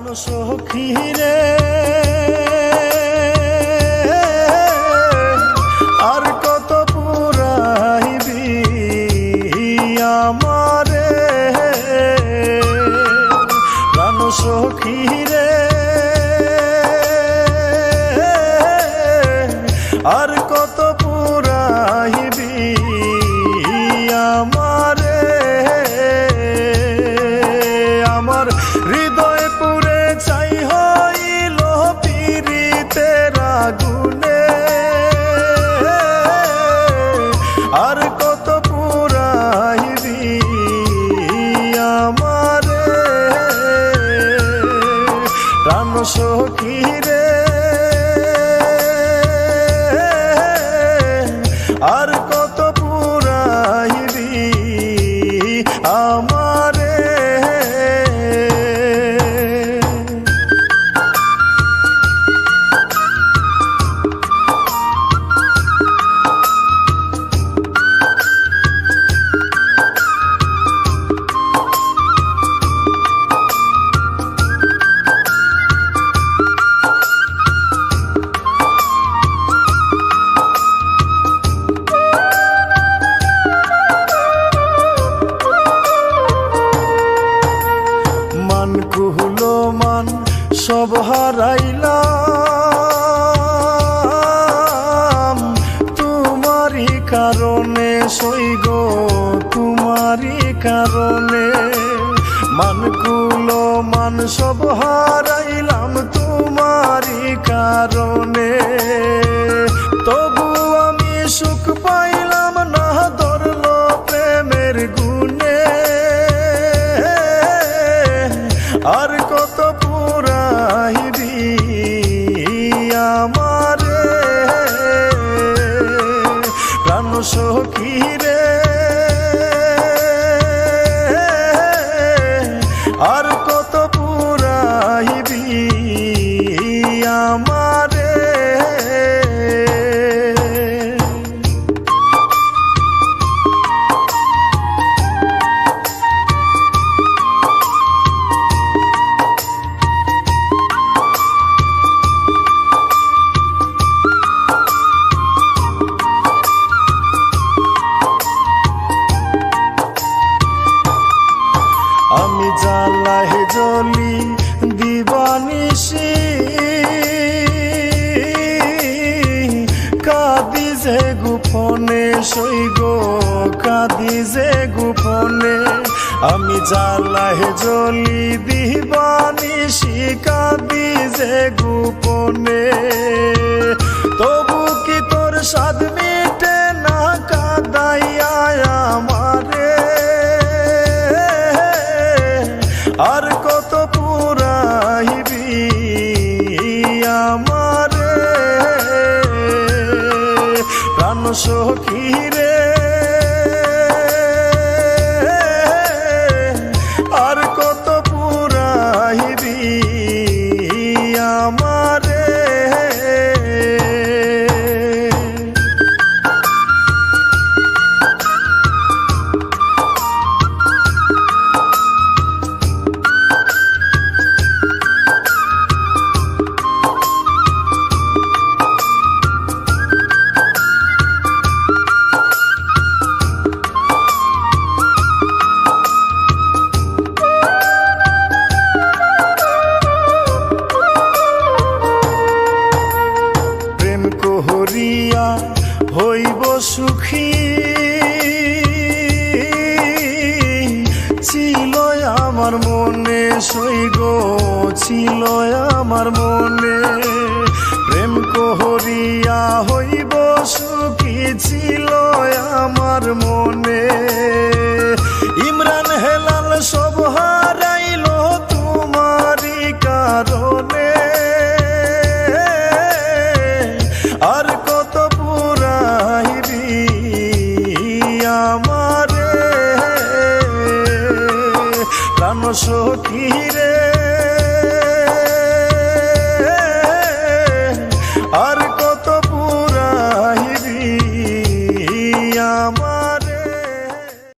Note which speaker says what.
Speaker 1: সখী রে আর কত পুরাইবি আমারে প্রাণ সখী রে আর কত পুরাইবি আমারে আমার হৃদয় পুরে চাই হইল পীড়িতের আগুনে আর কত পুরাইবি আমারে প্রাণ সখী রে আর কত পুরাইবি আমারে কুহলো মান সব হারাইলাম তোমারই কারণে সইগ তোমারই কারণে মান কুলো মান সব হারাইলাম তোমারই কারণে তবু আমি সুখ পাইলাম না ধরলো প্রেমের গুণে আর কত পুরাইবি আমারে প্রাণ সখী রে আর কত পুরাইবি আমারে আমি জ্বালায় জ্বলি দিবানিশি কাঁদি যে গোপনে সইগ কাঁদি যে গোপনে আমি জ্বালায় জ্বলি দিবানিশি কাঁদি যে গোপনে তবু কি তোর সাধ মিটে না কাঁদাইয়া আমারে আর কত পুরাইবি আমারে প্রাণ সখী রে আর কত পুরাইবি আমারে হরিয়া হইব সুখী ছিল আমার মনে সইগ ছিল আমার মনে প্রেম কহরিয়া হইব সুখী ছিল আমার মনে ইমরান হেলাল সব হারাইল তোমারই কারণে আর কত পুরাইবি আমারে প্রাণ সখী রে